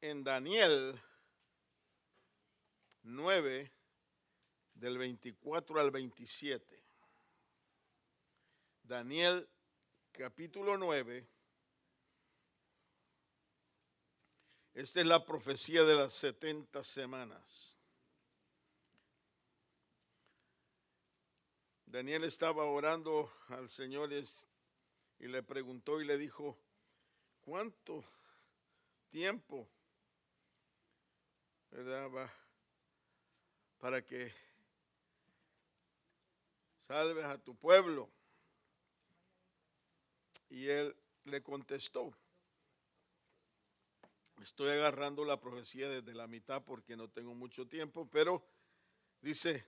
en Daniel 9, del 24 al 27. Daniel capítulo 9. Esta es la profecía de las 70 semanas. Daniel estaba orando al Señor y le preguntó y le dijo, ¿cuánto tiempo, verdad, va para que salves a tu pueblo? Y él le contestó, estoy agarrando la profecía desde la mitad porque no tengo mucho tiempo, pero dice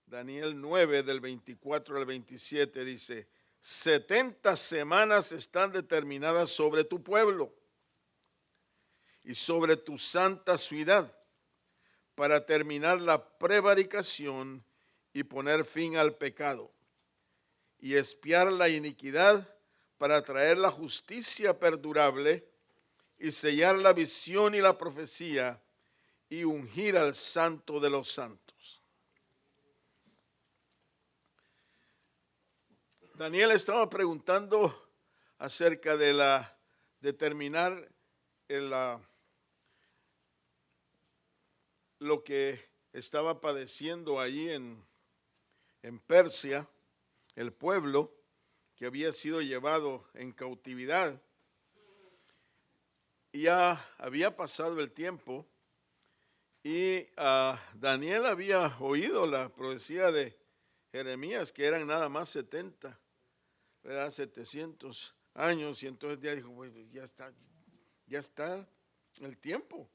Daniel 9 del 24 al 27, dice, 70 semanas están determinadas sobre tu pueblo y sobre tu santa ciudad para terminar la prevaricación y poner fin al pecado y expiar la iniquidad para traer la justicia perdurable y sellar la visión y la profecía y ungir al santo de los santos. Daniel estaba preguntando acerca de terminar lo que estaba padeciendo allí en Persia, el pueblo que había sido llevado en cautividad. Y ya había pasado el tiempo y Daniel había oído la profecía de Jeremías, que eran nada más 70, ¿verdad? 700 años, y entonces ya dijo, pues ya está el tiempo.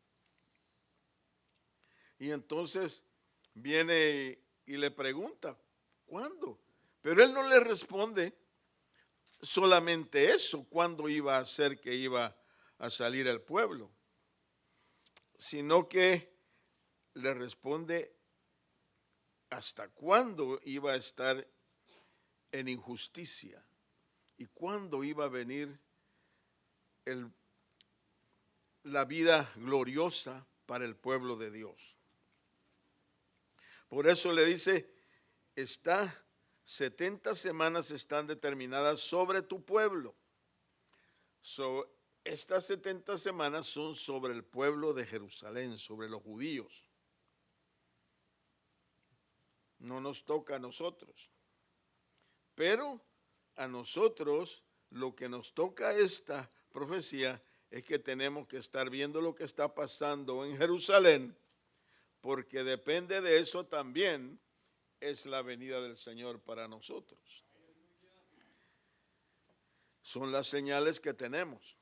Y entonces viene y le pregunta, ¿cuándo? Pero él no le responde solamente eso, cuándo iba a ser que iba a salir el pueblo, sino que le responde hasta cuándo iba a estar en injusticia y cuándo iba a venir la vida gloriosa para el pueblo de Dios. Por eso le dice, 70 semanas están determinadas sobre tu pueblo. Estas 70 semanas son sobre el pueblo de Jerusalén, sobre los judíos. No nos toca a nosotros. Pero a nosotros lo que nos toca esta profecía es que tenemos que estar viendo lo que está pasando en Jerusalén, porque depende de eso también es la venida del Señor para nosotros. Son las señales que tenemos.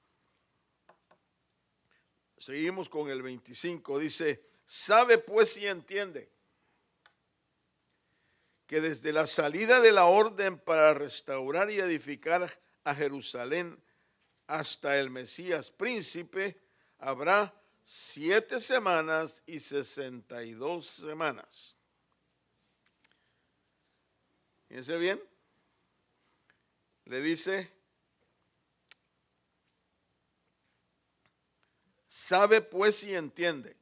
Seguimos con el 25, dice, sabe pues y entiende que desde la salida de la orden para restaurar y edificar a Jerusalén hasta el Mesías príncipe, habrá 7 semanas y 62 semanas. Fíjense bien, le dice, sabe pues y entiende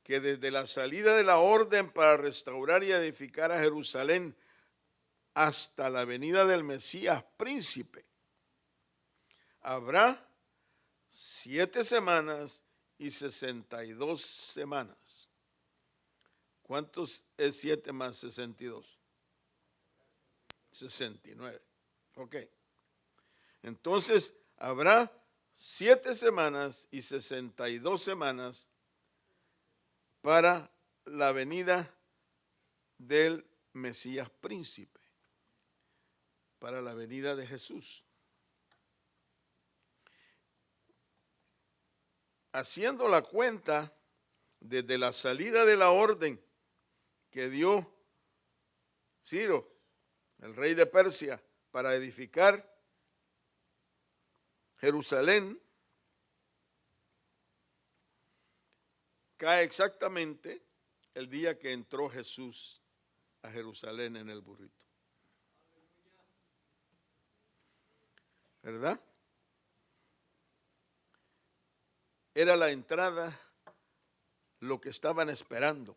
que desde la salida de la orden para restaurar y edificar a Jerusalén hasta la venida del Mesías príncipe, habrá 7 semanas y 62 semanas. ¿Cuántos es 7 más 62? 69. Ok. Entonces, habrá 7 semanas y 62 semanas para la venida del Mesías príncipe, para la venida de Jesús. Haciendo la cuenta desde la salida de la orden que dio Ciro, el rey de Persia, para edificar Jerusalén, cae exactamente el día que entró Jesús a Jerusalén en el burrito. ¿Verdad? era la entrada lo que estaban esperando.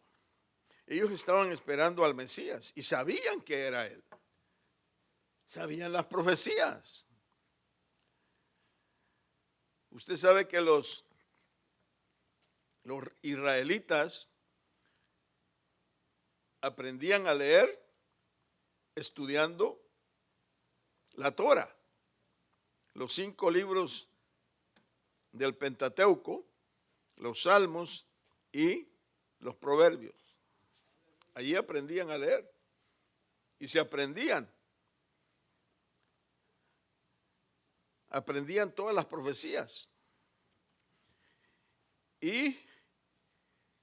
Ellos estaban esperando al Mesías y sabían que era él. Sabían las profecías. Usted sabe que los israelitas aprendían a leer estudiando la Torah, los 5 libros del Pentateuco, los Salmos y los Proverbios. Allí aprendían a leer y se aprendían todas las profecías. Y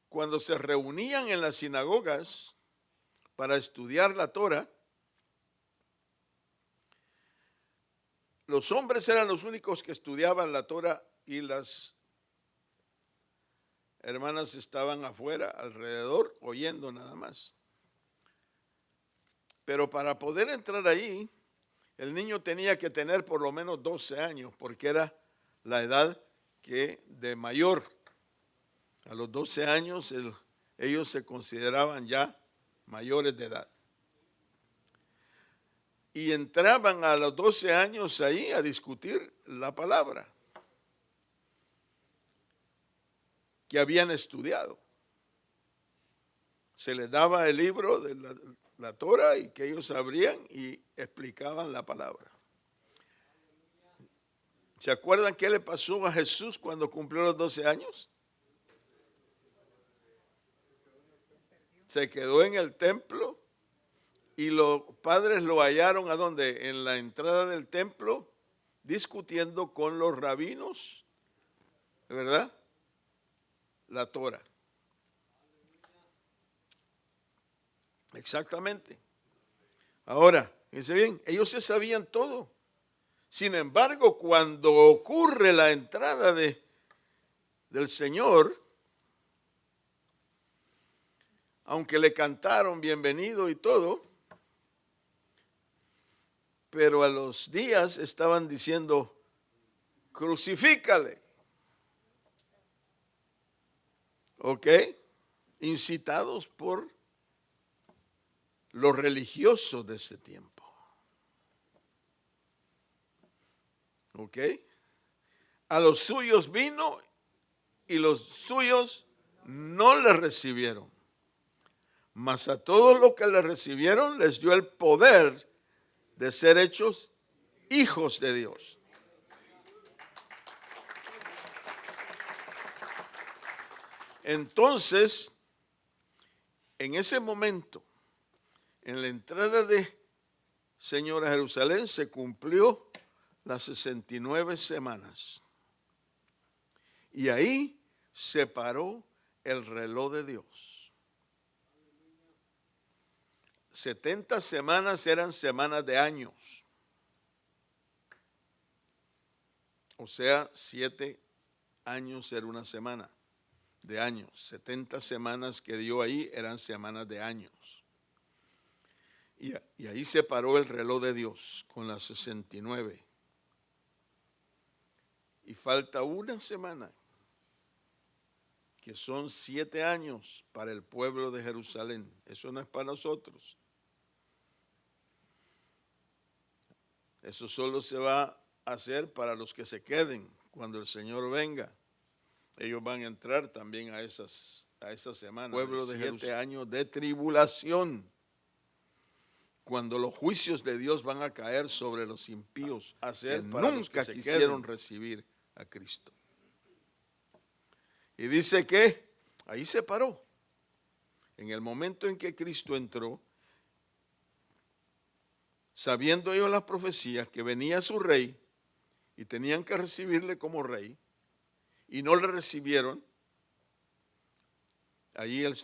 cuando se reunían en las sinagogas para estudiar la Torah, los hombres eran los únicos que estudiaban la Torah y las hermanas estaban afuera, alrededor, oyendo nada más. Pero para poder entrar ahí, el niño tenía que tener por lo menos 12 años, porque era la edad que de mayor. A los 12 años ellos se consideraban ya mayores de edad. Y entraban a los 12 años ahí a discutir la palabra que habían estudiado. Se les daba el libro de la Torah y que ellos abrían y explicaban la palabra. ¿Se acuerdan qué le pasó a Jesús cuando cumplió los 12 años? Se quedó en el templo y los padres lo hallaron ¿a dónde? En la entrada del templo, discutiendo con los rabinos, ¿verdad? La Torah. Exactamente. Ahora, fíjense bien, ellos se sabían todo. Sin embargo, cuando ocurre la entrada del Señor, aunque le cantaron bienvenido y todo, pero a los días estaban diciendo, crucifícale. ¿Ok? Incitados por los religiosos de ese tiempo. ¿Ok? A los suyos vino y los suyos no le recibieron. Mas a todos los que le recibieron les dio el poder de ser hechos hijos de Dios. Entonces, en ese momento, en la entrada de Señor a Jerusalén, se cumplió las 69 semanas. Y ahí se paró el reloj de Dios. 70 semanas eran semanas de años. O sea, 7 años era una semana de años. 70 semanas que dio ahí eran semanas de años. Y ahí se paró el reloj de Dios con las 69. Y falta una semana, que son 7 años para el pueblo de Jerusalén. Eso no es para nosotros. Eso solo se va a hacer para los que se queden cuando el Señor venga. Ellos van a entrar también a esa semana. Pueblo de 7 años de tribulación, cuando los juicios de Dios van a caer sobre los impíos, que nunca quisieron recibir a Cristo. Y dice que ahí se paró. En el momento en que Cristo entró, sabiendo ellos las profecías que venía su rey y tenían que recibirle como rey, y no le recibieron, allí él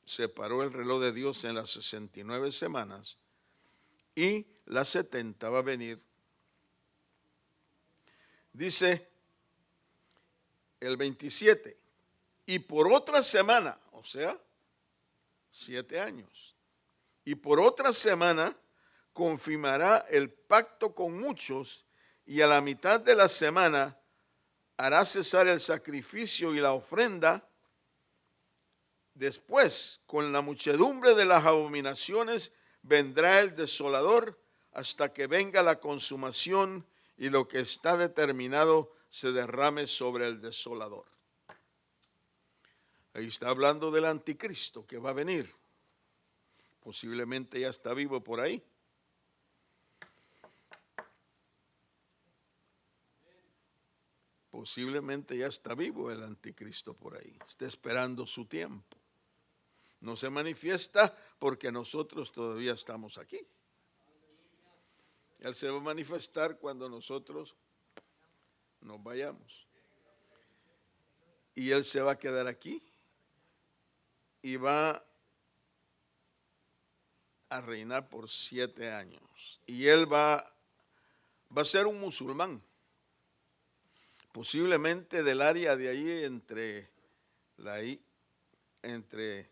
se paró el reloj de Dios en las 69 semanas y las 70 va a venir. Dice el 27, y por otra semana, o sea, 7 años, y por otra semana confirmará el pacto con muchos, y a la mitad de la semana hará cesar el sacrificio y la ofrenda. Después, con la muchedumbre de las abominaciones, vendrá el desolador hasta que venga la consumación y lo que está determinado se derrame sobre el desolador. Ahí está hablando del anticristo que va a venir. Posiblemente ya está vivo por ahí. Posiblemente ya está vivo el anticristo por ahí. Está esperando su tiempo. No se manifiesta porque nosotros todavía estamos aquí. Él se va a manifestar cuando nosotros nos vayamos. Y Él se va a quedar aquí y va a reinar por 7 años. Y Él va a ser un musulmán. Posiblemente del área de ahí entre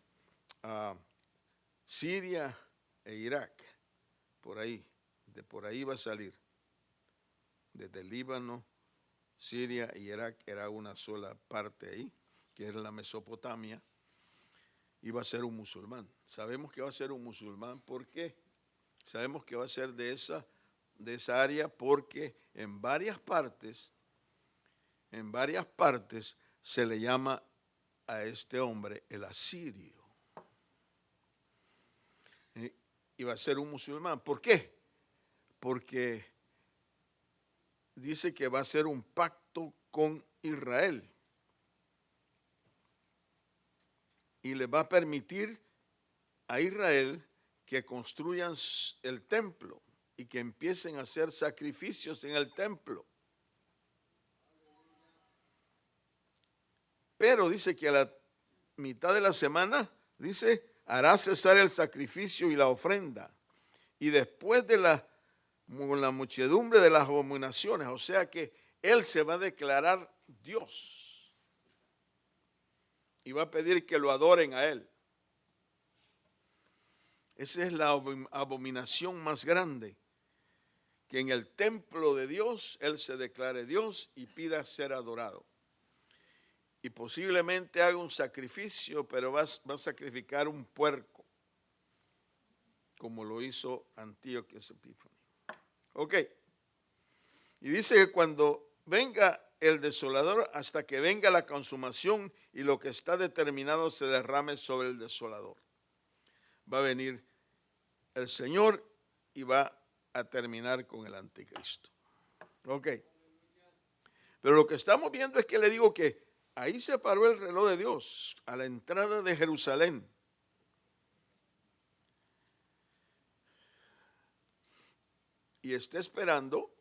Siria e Irak, por ahí va a salir. Desde el Líbano, Siria y Irak era una sola parte ahí, que era la Mesopotamia, y va a ser un musulmán. Sabemos que va a ser un musulmán, ¿por qué? Sabemos que va a ser de esa área porque en varias partes se le llama a este hombre el asirio. Y va a ser un musulmán. ¿Por qué? Porque dice que va a ser un pacto con Israel. Y le va a permitir a Israel que construyan el templo y que empiecen a hacer sacrificios en el templo. Pero dice que a la mitad de la semana, dice, hará cesar el sacrificio y la ofrenda. Y después de la muchedumbre de las abominaciones, o sea que Él se va a declarar Dios. Y va a pedir que lo adoren a Él. Esa es la abominación más grande. Que en el templo de Dios, Él se declare Dios y pida ser adorado. Y posiblemente haga un sacrificio, pero va a sacrificar un puerco, como lo hizo Antíoco Epífanes. Ok. Y dice que cuando venga el desolador, hasta que venga la consumación y lo que está determinado se derrame sobre el desolador. Va a venir el Señor y va a terminar con el anticristo. Ok. Pero lo que estamos viendo es que le digo que ahí se paró el reloj de Dios a la entrada de Jerusalén. Y está esperando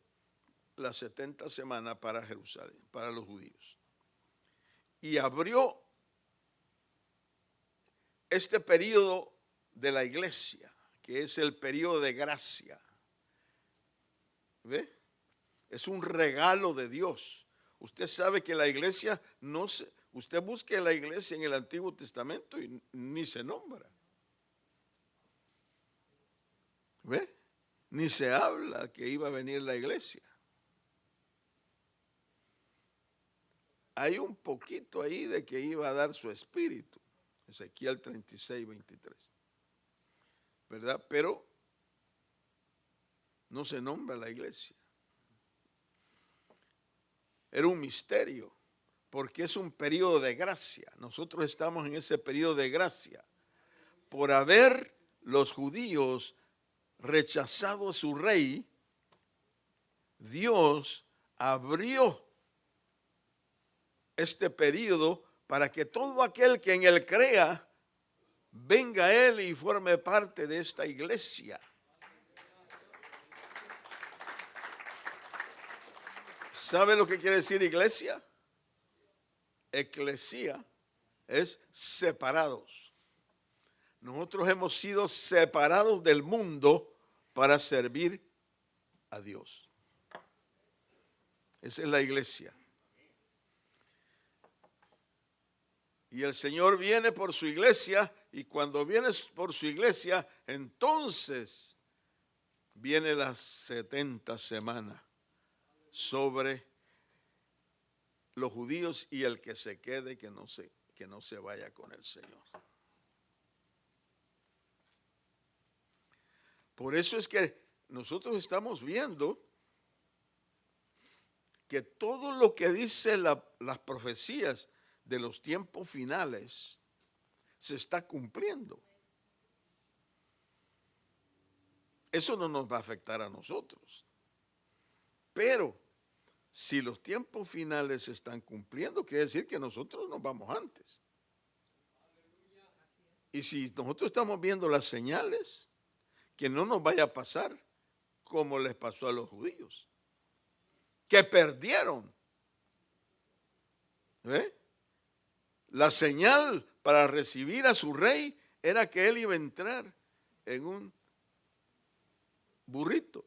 las 70 semanas para Jerusalén, para los judíos. Y abrió este periodo de la iglesia, que es el periodo de gracia. ¿Ve? Es un regalo de Dios. Usted sabe que la iglesia usted busque la iglesia en el Antiguo Testamento y ni se nombra. ¿Ve? Ni se habla que iba a venir la iglesia. Hay un poquito ahí de que iba a dar su espíritu. Ezequiel 36, 23. ¿Verdad? Pero no se nombra la iglesia. Era un misterio, porque es un periodo de gracia. Nosotros estamos en ese periodo de gracia. Por haber los judíos rechazado a su rey, Dios abrió este periodo para que todo aquel que en él crea, venga a él y forme parte de esta iglesia. ¿Sabe lo que quiere decir iglesia? Eclesía es separados. Nosotros hemos sido separados del mundo para servir a Dios. Esa es la iglesia. Y el Señor viene por su iglesia, y cuando viene por su iglesia, entonces viene las 70 semanas sobre los judíos, y el que se quede, que no se vaya con el Señor. Por eso es que nosotros estamos viendo que todo lo que dice las profecías de los tiempos finales se está cumpliendo. Eso no nos va a afectar a nosotros. Pero si los tiempos finales se están cumpliendo, quiere decir que nosotros nos vamos antes. Y si nosotros estamos viendo las señales, que no nos vaya a pasar como les pasó a los judíos, que perdieron. ¿Ve? La señal para recibir a su rey era que él iba a entrar en un burrito.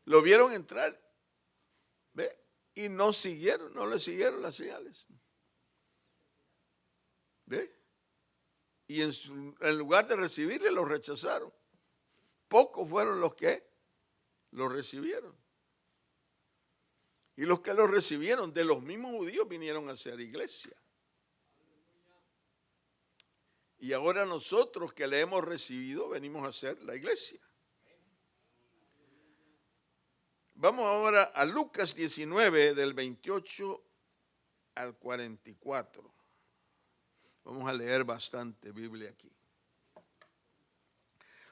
Lo vieron entrar, ¿ve? Y no le siguieron las señales. ¿Ve? Y en lugar de recibirle, lo rechazaron. Pocos fueron los que lo recibieron. Y los que lo recibieron, de los mismos judíos, vinieron a ser iglesia. Y ahora nosotros que le hemos recibido, venimos a ser la iglesia. Vamos ahora a Lucas 19, del 28 al 44. Vamos a leer bastante Biblia aquí.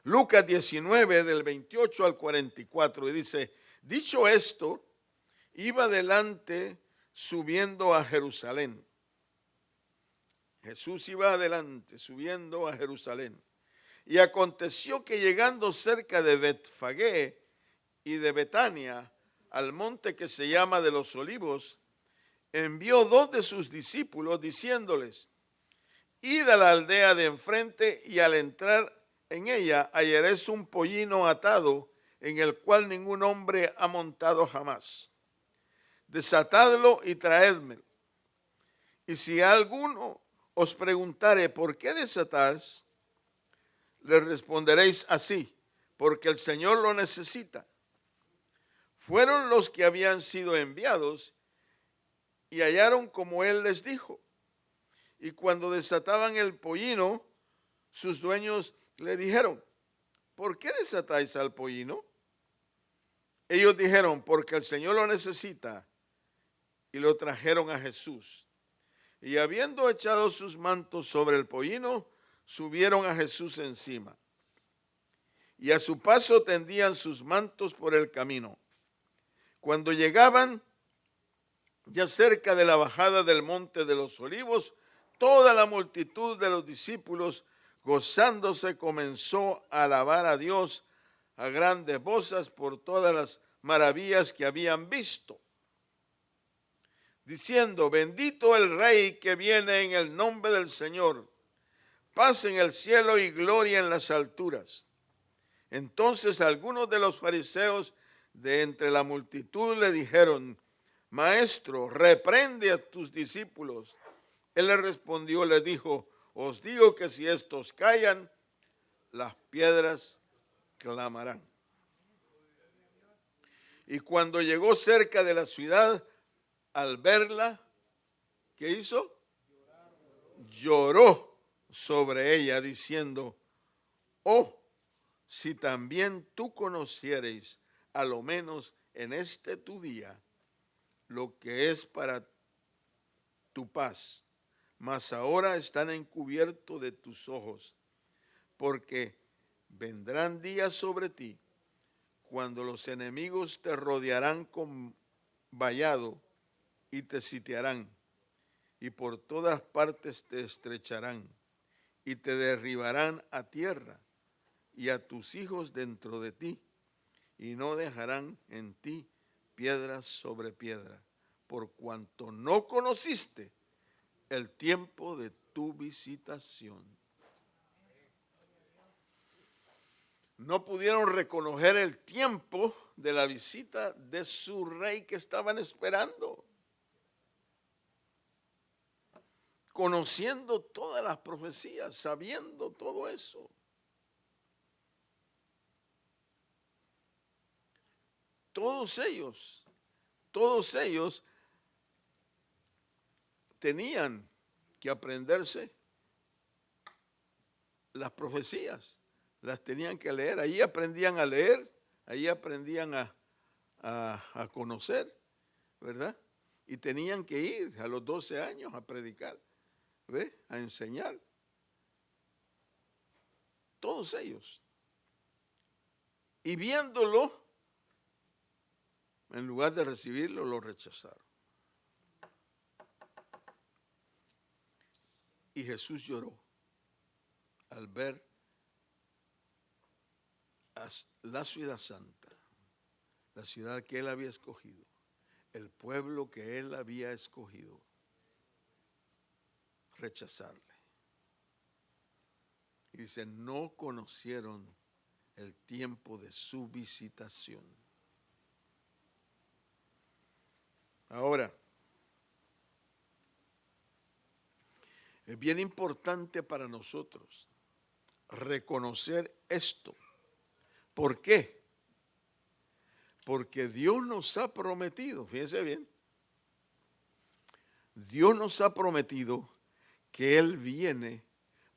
Lucas 19, del 28 al 44, y dice: dicho esto, iba adelante subiendo a Jerusalén. Jesús iba adelante subiendo a Jerusalén. Y aconteció que llegando cerca de Betfagé y de Betania, al monte que se llama de los Olivos, envió 2 de sus discípulos diciéndoles: id a la aldea de enfrente, y al entrar en ella hallaréis un pollino atado, en el cual ningún hombre ha montado jamás. Desatadlo y traédmelo. Y si alguno os preguntare: ¿por qué desatáis?, le responderéis así: porque el Señor lo necesita. Fueron los que habían sido enviados y hallaron como él les dijo. Y cuando desataban el pollino, sus dueños le dijeron: ¿por qué desatáis al pollino? Ellos dijeron: porque el Señor lo necesita. Y lo trajeron a Jesús. Y habiendo echado sus mantos sobre el pollino, subieron a Jesús encima. Y a su paso tendían sus mantos por el camino. Cuando llegaban ya cerca de la bajada del monte de los Olivos, toda la multitud de los discípulos, gozándose, comenzó a alabar a Dios a grandes voces por todas las maravillas que habían visto, diciendo: bendito el Rey que viene en el nombre del Señor, paz en el cielo y gloria en las alturas. Entonces algunos de los fariseos de entre la multitud le dijeron: Maestro, reprende a tus discípulos. Él le respondió, le dijo: os digo que si estos callan, las piedras clamarán. Y cuando llegó cerca de la ciudad, al verla, ¿qué hizo? Lloró sobre ella, diciendo: oh, si también tú conocierais, a lo menos en este tu día, lo que es para tu paz, mas ahora están encubiertos de tus ojos, porque vendrán días sobre ti, cuando los enemigos te rodearán con vallado y te sitiarán, y por todas partes te estrecharán, y te derribarán a tierra, y a tus hijos dentro de ti, y no dejarán en ti piedra sobre piedra, por cuanto no conociste el tiempo de tu visitación. No pudieron reconocer el tiempo de la visita de su rey que estaban esperando, conociendo todas las profecías, sabiendo todo eso. Todos ellos todos ellos tenían que aprenderse las profecías, las tenían que leer. Ahí aprendían a leer, ahí aprendían a conocer, ¿verdad? Y tenían que ir a los 12 años a predicar, ¿ve? A enseñar. Todos ellos. Y viéndolo, en lugar de recibirlo, lo rechazaron. Y Jesús lloró al ver a la ciudad santa, la ciudad que él había escogido, el pueblo que él había escogido, rechazarle. Y dice, no conocieron el tiempo de su visitación. Ahora, es bien importante para nosotros reconocer esto. ¿Por qué? Porque Dios nos ha prometido, fíjense bien, Dios nos ha prometido que Él viene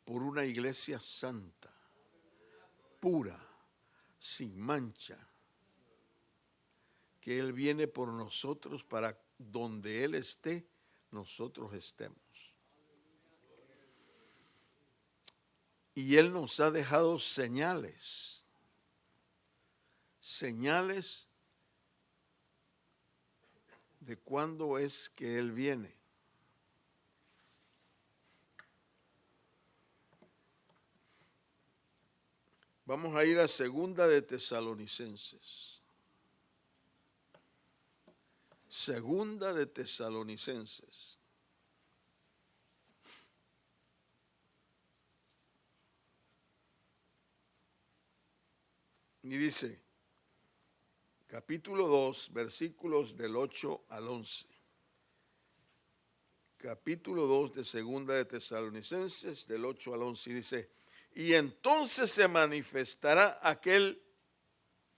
por una iglesia santa, pura, sin mancha, que Él viene por nosotros para donde Él esté, nosotros estemos. Y Él nos ha dejado señales de cuándo es que Él viene. Vamos a ir a Segunda de Tesalonicenses. Segunda de Tesalonicenses. Y dice, capítulo 2, versículos del 8 al 11. Capítulo 2 de Segunda de Tesalonicenses, del 8 al 11, y dice, y entonces se manifestará aquel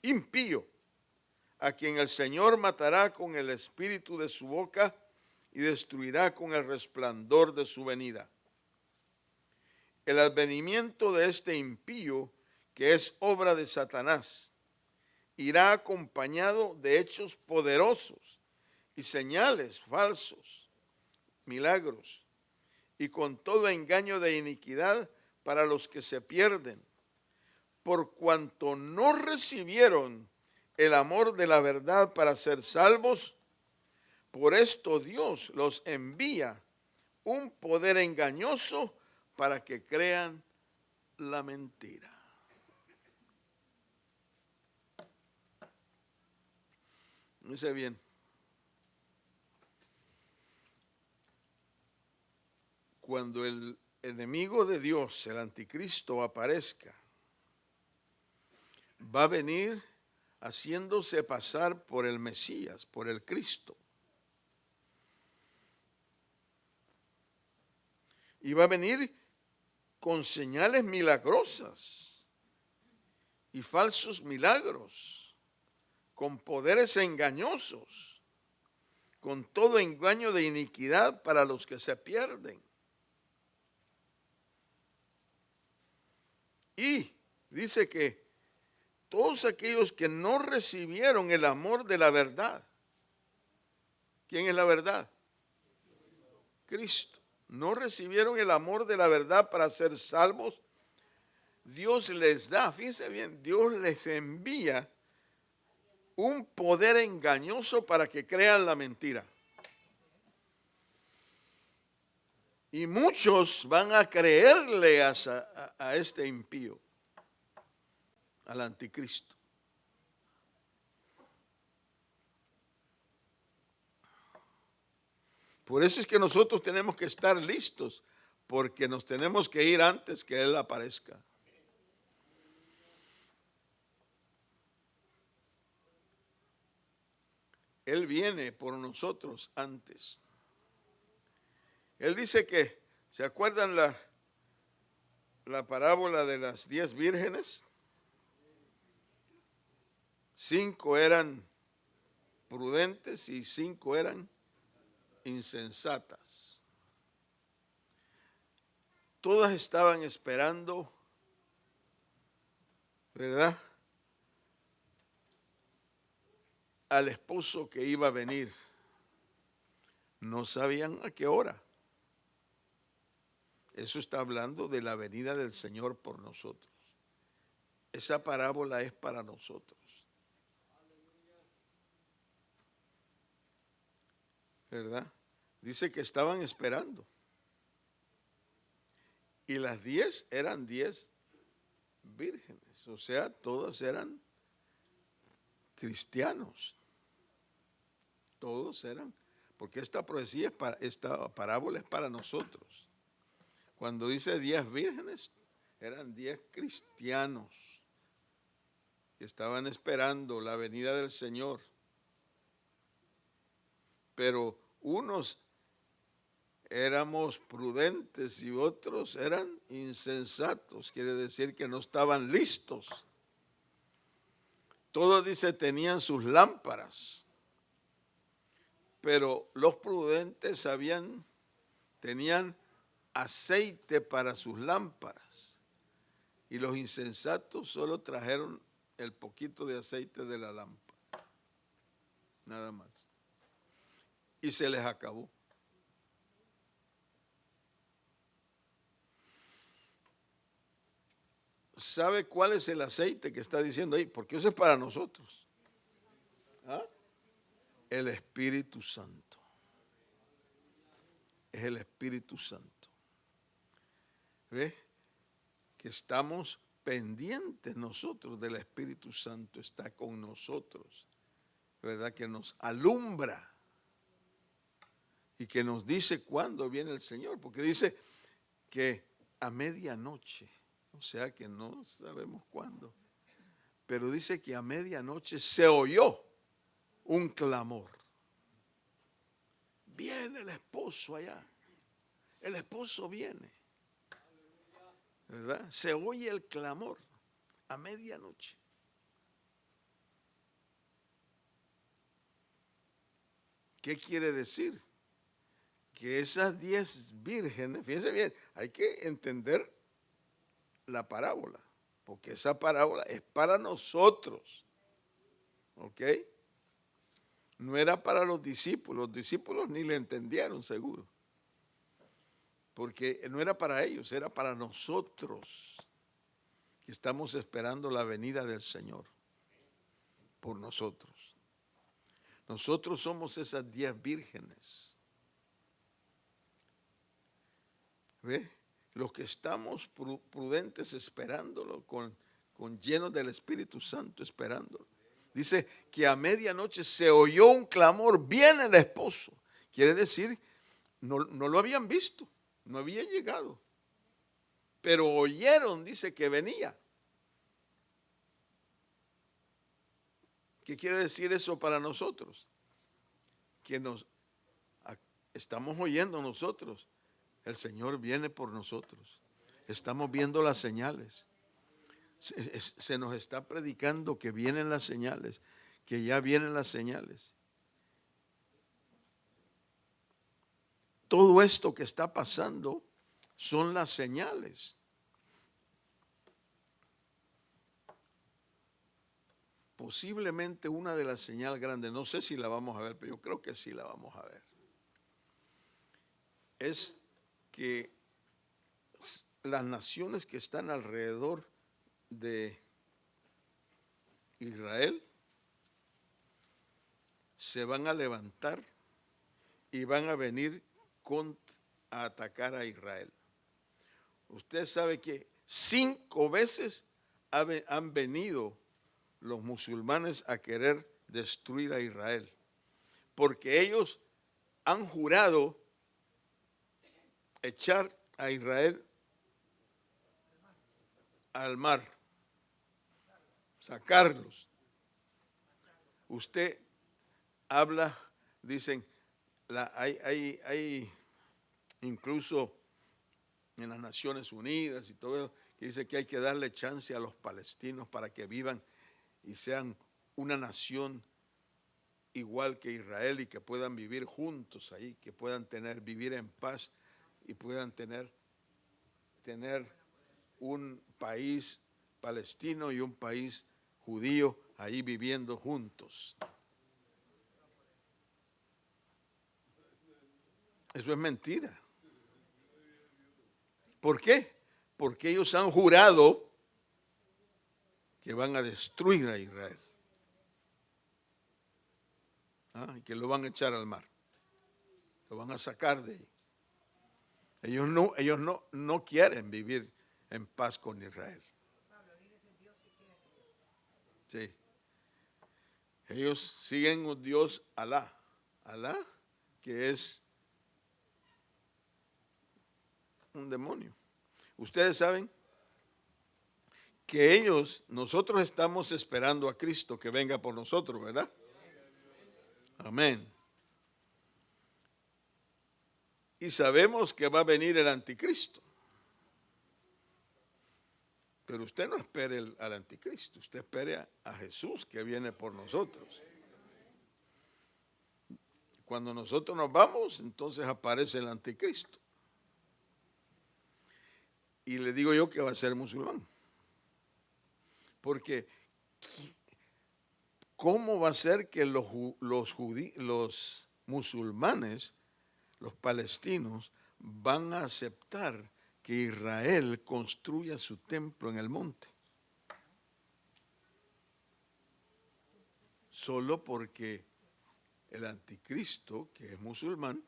impío, a quien el Señor matará con el espíritu de su boca y destruirá con el resplandor de su venida. El advenimiento de este impío, que es obra de Satanás, irá acompañado de hechos poderosos y señales falsos, milagros, y con todo engaño de iniquidad para los que se pierden, por cuanto no recibieron el amor de la verdad para ser salvos. Por esto Dios los envía un poder engañoso para que crean la mentira. Dice bien, cuando el enemigo de Dios, el anticristo, aparezca, va a venir haciéndose pasar por el Mesías, por el Cristo. Y va a venir con señales milagrosas y falsos milagros, con poderes engañosos, con todo engaño de iniquidad para los que se pierden. Y dice que todos aquellos que no recibieron el amor de la verdad, ¿quién es la verdad? Cristo. No recibieron el amor de la verdad para ser salvos. Dios les da, fíjense bien, Dios les envía un poder engañoso para que crean la mentira. Y muchos van a creerle a este impío, al anticristo. Por eso es que nosotros tenemos que estar listos, porque nos tenemos que ir antes que Él aparezca. Él viene por nosotros antes. Él dice que, ¿se acuerdan la parábola de las 10 vírgenes? 5 eran prudentes y 5 eran insensatas. Todas estaban esperando, ¿verdad?, al esposo que iba a venir. No sabían a qué hora. Eso está hablando de la venida del Señor por nosotros. Esa parábola es para nosotros. ¿Verdad? Dice que estaban esperando. Y las 10 eran 10 vírgenes. O sea, todas eran cristianos. Todos eran. Porque esta profecía, esta parábola es para nosotros. Cuando dice 10 vírgenes, eran 10 cristianos que estaban esperando la venida del Señor. Pero unos éramos prudentes y otros eran insensatos. Quiere decir que no estaban listos. Todos, dice, tenían sus lámparas. Pero los prudentes tenían aceite para sus lámparas. Y los insensatos solo trajeron el poquito de aceite de la lámpara. Nada más. Y se les acabó. ¿Sabe cuál es el aceite que está diciendo ahí? Porque eso es para nosotros. ¿Ah? El Espíritu Santo. Es el Espíritu Santo. ¿Ve? Que estamos pendientes nosotros del Espíritu Santo. Está con nosotros. ¿Verdad? Que nos alumbra. Y que nos dice cuándo viene el Señor. Porque dice que a medianoche. O sea que no sabemos cuándo. Pero dice que a medianoche se oyó un clamor. Viene el esposo allá. El esposo viene. ¿Verdad? Se oye el clamor a medianoche. ¿Qué quiere decir? Que esas 10 vírgenes, fíjense bien, hay que entender la parábola, porque esa parábola es para nosotros. ¿Ok? No era para los discípulos ni le entendieron seguro, porque no era para ellos, era para nosotros, que estamos esperando la venida del Señor, por nosotros. Nosotros somos esas 10 vírgenes. ¿Ve? Los que estamos prudentes esperándolo, con llenos del Espíritu Santo esperándolo. Dice que a medianoche se oyó un clamor, viene el esposo. Quiere decir, no lo habían visto, no había llegado. Pero oyeron, dice, que venía. ¿Qué quiere decir eso para nosotros? Que estamos oyendo nosotros. El Señor viene por nosotros. Estamos viendo las señales. Se nos está predicando que vienen las señales, que ya vienen las señales. Todo esto que está pasando son las señales. Posiblemente una de las señales grandes, no sé si la vamos a ver, pero yo creo que sí la vamos a ver, es que las naciones que están alrededor de Israel se van a levantar y van a venir a atacar a Israel. Usted sabe que 5 veces han venido los musulmanes a querer destruir a Israel, porque ellos han jurado echar a Israel al mar, sacarlos. Usted habla, dicen, hay incluso en las Naciones Unidas y todo eso, que dice que hay que darle chance a los palestinos para que vivan y sean una nación igual que Israel y que puedan vivir juntos ahí, que puedan vivir en paz y puedan tener un país palestino y un país judío ahí viviendo juntos. Eso es mentira. ¿Por qué? Porque ellos han jurado que van a destruir a Israel. Y que lo van a echar al mar. Lo van a sacar de ahí. Ellos no quieren vivir en paz con Israel. Sí. Ellos siguen un Dios Alá. Alá, que es un demonio. Ustedes saben que nosotros estamos esperando a Cristo que venga por nosotros, ¿verdad? Amén. Y sabemos que va a venir el anticristo. Pero usted no espere al anticristo, usted espere a Jesús que viene por nosotros. Cuando nosotros nos vamos, entonces aparece el anticristo. Y le digo yo que va a ser musulmán. Porque ¿cómo va a ser que los musulmanes, los palestinos, van a aceptar que Israel construya su templo en el monte? Solo porque el anticristo, que es musulmán,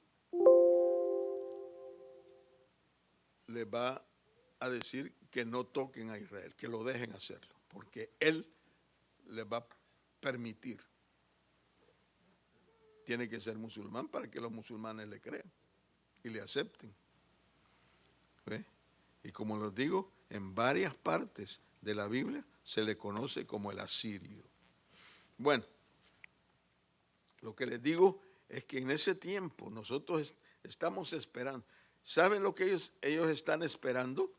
le va a decir que no toquen a Israel, que lo dejen hacerlo, porque él les va a permitir. Tiene que ser musulmán para que los musulmanes le crean y le acepten. ¿Ve? Y como les digo, en varias partes de la Biblia se le conoce como el asirio. Bueno, lo que les digo es que en ese tiempo nosotros estamos esperando. ¿Saben lo que ellos están esperando?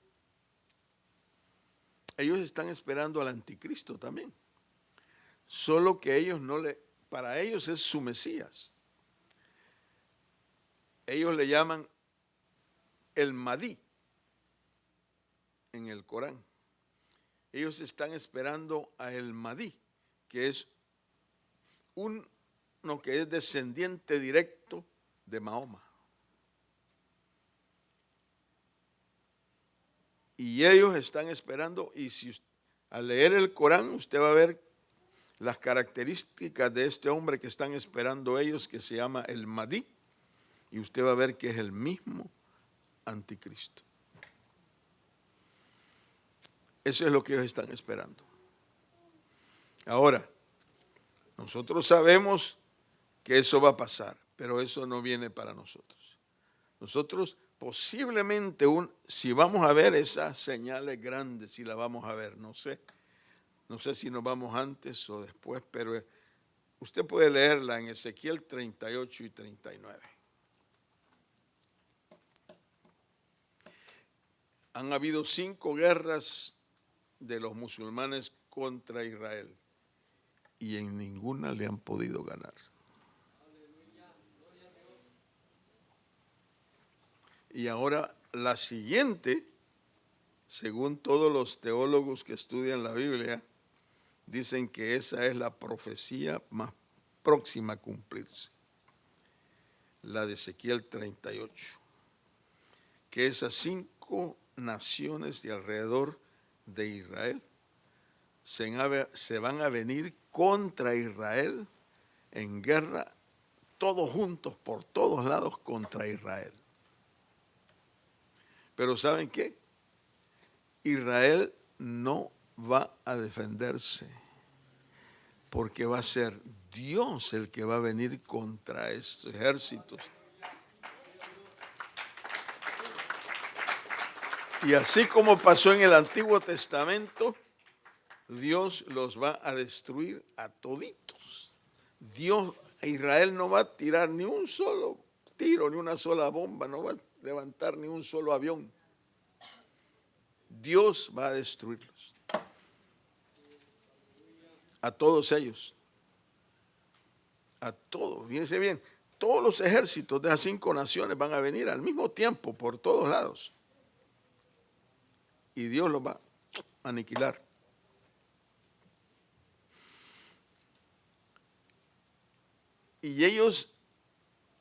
Ellos están esperando al anticristo también. Solo que ellos para ellos es su Mesías. Ellos le llaman el Mahdi en el Corán. Ellos están esperando a el Mahdi, que es uno que es descendiente directo de Mahoma. Y ellos están esperando, y si al leer el Corán usted va a ver las características de este hombre que están esperando ellos, que se llama el Mahdi, y usted va a ver que es el mismo anticristo. Eso es lo que ellos están esperando. Ahora, nosotros sabemos que eso va a pasar, pero eso no viene para nosotros. Nosotros posiblemente, si vamos a ver esas señales grandes, si las vamos a ver, no sé si nos vamos antes o después, pero usted puede leerla en Ezequiel 38 y 39. Han habido 5 guerras de los musulmanes contra Israel y en ninguna le han podido ganar. Y ahora la siguiente, según todos los teólogos que estudian la Biblia, dicen que esa es la profecía más próxima a cumplirse, la de Ezequiel 38, que esas 5 naciones de alrededor de Israel se van a venir contra Israel en guerra, todos juntos por todos lados contra Israel. Pero ¿saben qué? Israel no va a defenderse, porque va a ser Dios el que va a venir contra estos ejércitos. Y así como pasó en el Antiguo Testamento, Dios los va a destruir a toditos. Israel no va a tirar ni un solo tiro, ni una sola bomba, no va a levantar ni un solo avión. Dios va a destruirlos. A todos ellos. a todos. Fíjense bien, todos los ejércitos de las 5 naciones van a venir al mismo tiempo por todos lados. Y Dios los va a aniquilar. Y ellos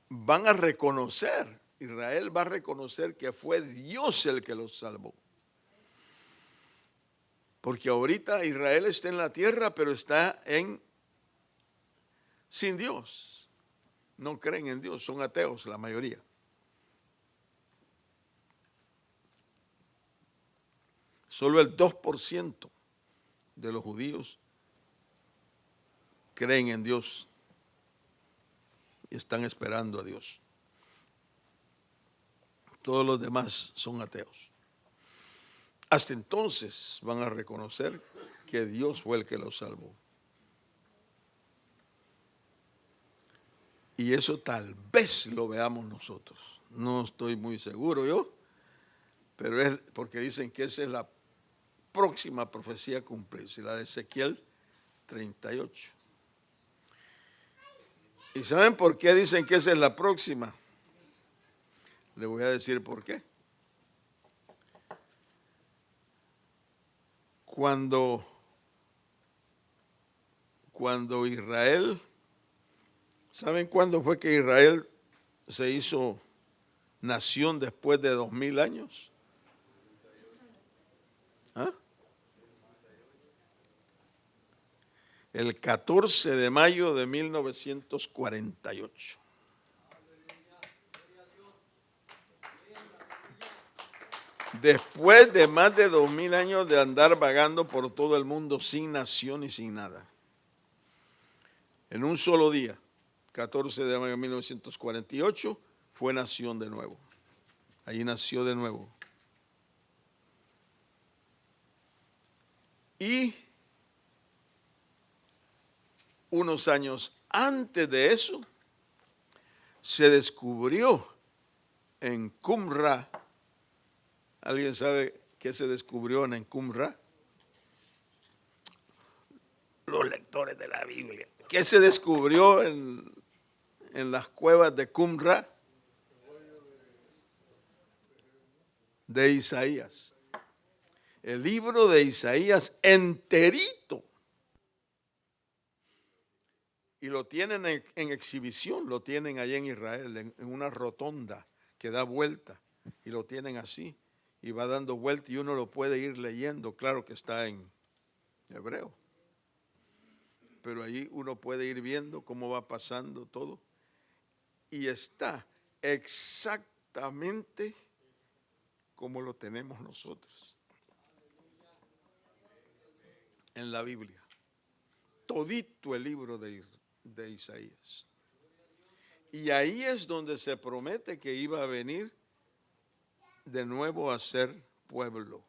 van a reconocer, Israel va a reconocer que fue Dios el que los salvó. Porque ahorita Israel está en la tierra, pero está sin Dios. No creen en Dios, son ateos la mayoría. Solo el 2% de los judíos creen en Dios y están esperando a Dios. Todos los demás son ateos. Hasta entonces van a reconocer que Dios fue el que los salvó. Y eso tal vez lo veamos nosotros. No estoy muy seguro yo, pero es porque dicen que esa es la próxima profecía a cumplirse, la de Ezequiel 38. ¿Y saben por qué dicen que esa es la próxima? Le voy a decir por qué. Cuando Israel, ¿saben cuándo fue que Israel se hizo nación después de 2000 años? ¿Ah? El 14 de mayo de 1948. Después de más de 2000 años de andar vagando por todo el mundo sin nación y sin nada. En un solo día, 14 de mayo de 1948, fue nación de nuevo. Allí nació de nuevo. Y unos años antes de eso, se descubrió en Qumran. ¿Alguien sabe qué se descubrió en Qumran? Los lectores de la Biblia. ¿Qué se descubrió en las cuevas de Qumran? De Isaías. El libro de Isaías enterito. Y lo tienen en exhibición, lo tienen allá en Israel, en una rotonda que da vuelta. Y lo tienen así. Y va dando vuelta y uno lo puede ir leyendo. Claro que está en hebreo. Pero ahí uno puede ir viendo cómo va pasando todo. Y está exactamente como lo tenemos nosotros en la Biblia. Todito el libro de Isaías. Y ahí es donde se promete que iba a venir de nuevo a ser pueblo.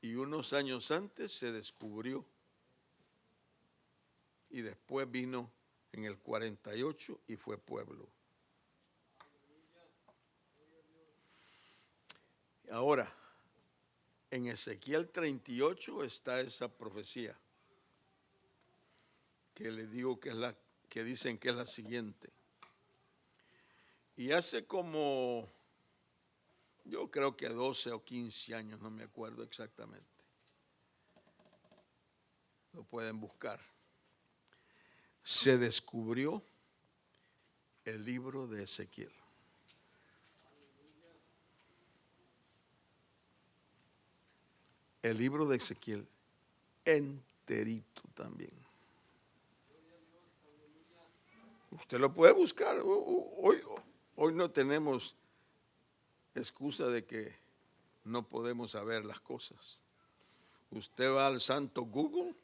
Y unos años antes se descubrió. Y después vino en el 48 y fue pueblo. Ahora, en Ezequiel 38 está esa profecía que les digo que es la que dicen que es la siguiente. Y hace como, yo creo que 12 o 15 años, no me acuerdo exactamente. Lo pueden buscar. Se descubrió el libro de Ezequiel. El libro de Ezequiel enterito también. Usted lo puede buscar. Hoy no tenemos excusa de que no podemos saber las cosas. Usted va al santo Google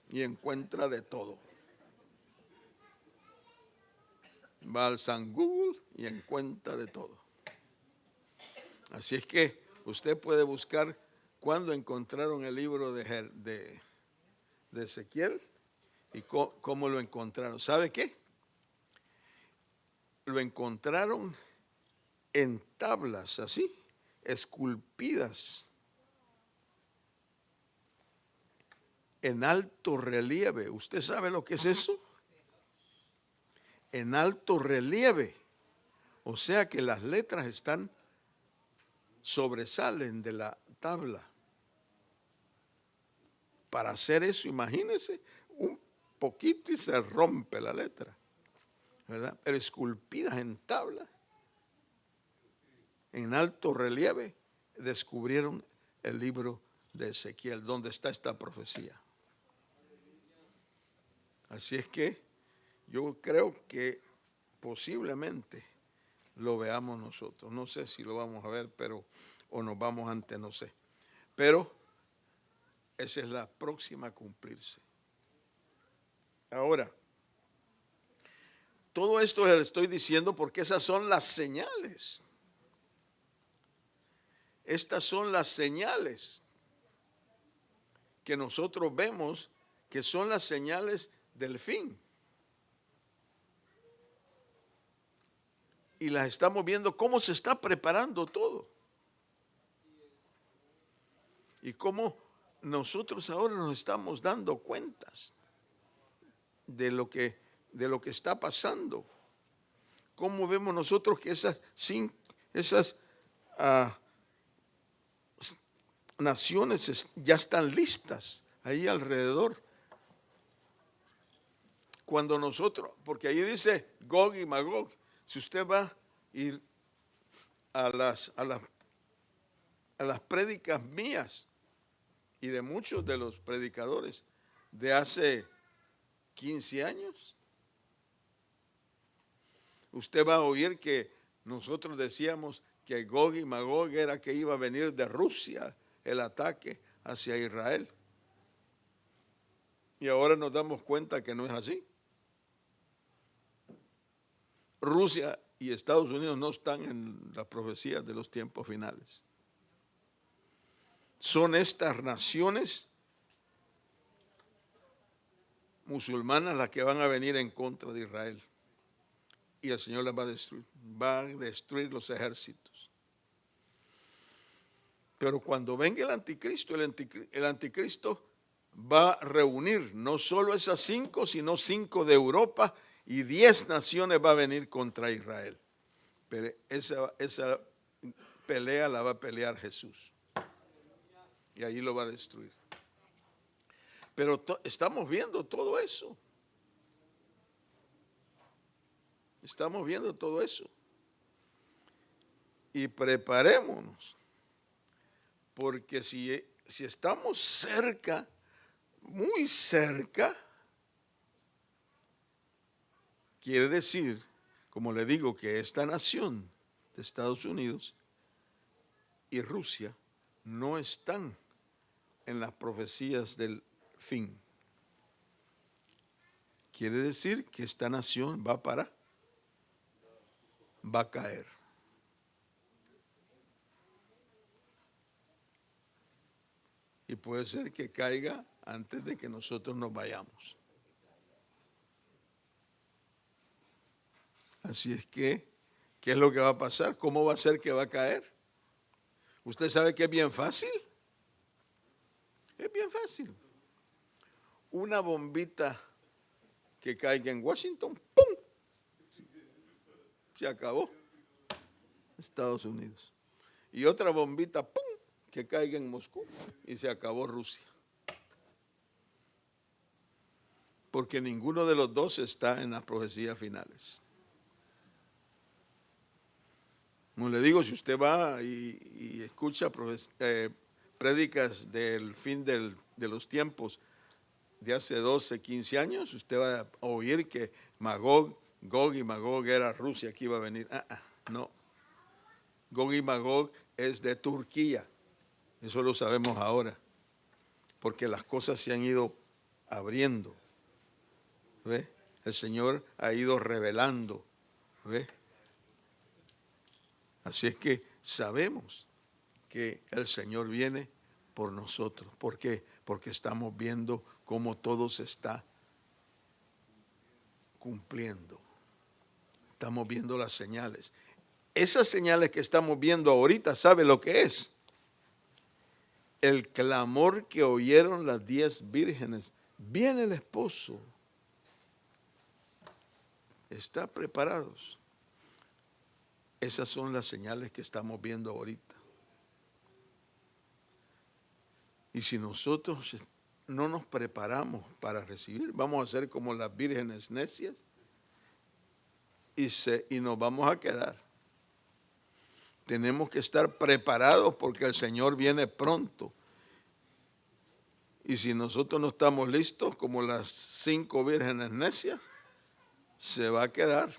y encuentra de todo. Va al San Google y encuentra de todo. Así es que usted puede buscar cuándo encontraron el libro de Ezequiel y cómo lo encontraron. ¿Sabe qué? Lo encontraron en tablas así, esculpidas en alto relieve. ¿Usted sabe lo que es eso? En alto relieve. O sea que las letras sobresalen de la tabla. Para hacer eso, imagínense, un poquito y se rompe la letra, ¿verdad? Pero esculpidas en tabla, en alto relieve, descubrieron el libro de Ezequiel, donde está esta profecía. Así es que yo creo que posiblemente lo veamos nosotros. No sé si lo vamos a ver, o nos vamos antes, no sé. Pero esa es la próxima a cumplirse. Ahora, todo esto le estoy diciendo porque esas son las señales. Estas son las señales que nosotros vemos, que son las señales del fin. Y las estamos viendo cómo se está preparando todo. Y cómo nosotros ahora nos estamos dando cuentas de lo que está pasando. Cómo vemos nosotros que esas naciones ya están listas ahí alrededor. Cuando nosotros, porque ahí dice Gog y Magog, si usted va a ir a las prédicas mías y de muchos de los predicadores de hace 15 años, usted va a oír que nosotros decíamos que Gog y Magog era que iba a venir de Rusia el ataque hacia Israel. Y ahora nos damos cuenta que no es así. Rusia y Estados Unidos no están en las profecías de los tiempos finales. Son estas naciones musulmanas las que van a venir en contra de Israel. Y el Señor las va a destruir. Va a destruir los ejércitos. Pero cuando venga el anticristo va a reunir no solo esas 5, sino 5 de Europa, y 10 naciones va a venir contra Israel. Pero esa pelea la va a pelear Jesús. Y ahí lo va a destruir. Pero estamos viendo todo eso. Estamos viendo todo eso. Y preparémonos. Porque si estamos cerca, muy cerca, quiere decir, como le digo, que esta nación de Estados Unidos y Rusia no están en las profecías del fin. Quiere decir que esta nación va a caer. Y puede ser que caiga antes de que nosotros nos vayamos. Así es que, ¿qué es lo que va a pasar? ¿Cómo va a ser que va a caer? ¿Usted sabe que es bien fácil? Es bien fácil. Una bombita que caiga en Washington, ¡pum! Se acabó Estados Unidos. Y otra bombita, ¡pum!, que caiga en Moscú y se acabó Rusia. Porque ninguno de los dos está en las profecías finales. Como le digo, si usted va y escucha prédicas del fin de los tiempos de hace 12, 15 años, usted va a oír que Gog y Magog era Rusia que iba a venir. No. Gog y Magog es de Turquía. Eso lo sabemos ahora. Porque las cosas se han ido abriendo. ¿Ve? El Señor ha ido revelando. ¿Ve? Así es que sabemos que el Señor viene por nosotros. ¿Por qué? Porque estamos viendo cómo todo se está cumpliendo. Estamos viendo las señales. Esas señales que estamos viendo ahorita, ¿sabe lo que es? el clamor que oyeron las 10 vírgenes. Viene el esposo. ¿Está preparados? Esas son las señales que estamos viendo ahorita. Y si nosotros no nos preparamos para recibir, vamos a ser como las vírgenes necias y nos vamos a quedar. Tenemos que estar preparados porque el Señor viene pronto. Y si nosotros no estamos listos, como las 5 vírgenes necias, se va a quedar.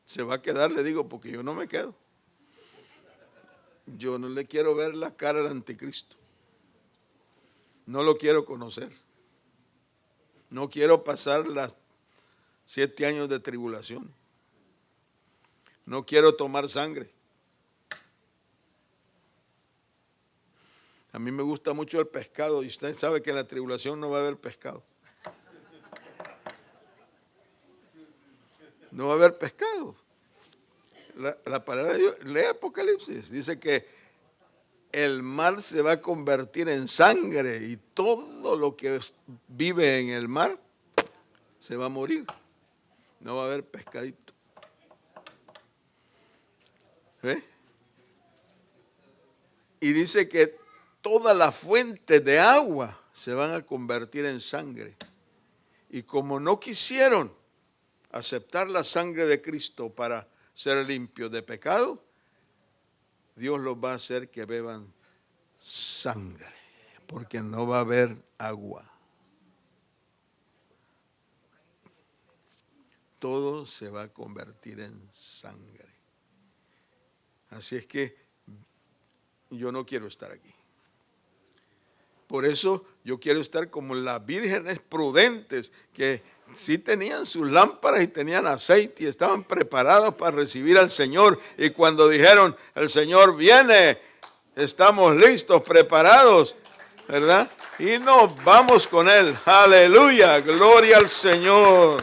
Se va a quedar, le digo, porque yo no me quedo. Yo no le quiero ver la cara al anticristo. No lo quiero conocer. No quiero pasar las 7 años de tribulación. No quiero tomar sangre. A mí me gusta mucho el pescado y usted sabe que en la tribulación no va a haber pescado. No va a haber pescado. La palabra de Dios, lee Apocalipsis, dice que el mar se va a convertir en sangre y todo lo que vive en el mar se va a morir. No va a haber pescadito. ¿Ve? Y dice que todas las fuentes de agua se van a convertir en sangre. Y como no quisieron aceptar la sangre de Cristo para ser limpios de pecado, Dios los va a hacer que beban sangre, porque no va a haber agua. Todo se va a convertir en sangre. Así es que yo no quiero estar aquí. Por eso yo quiero estar como las vírgenes prudentes que sí tenían sus lámparas y tenían aceite y estaban preparados para recibir al Señor. Y cuando dijeron, el Señor viene, estamos listos, preparados, ¿verdad? Y nos vamos con Él. Aleluya, gloria al Señor.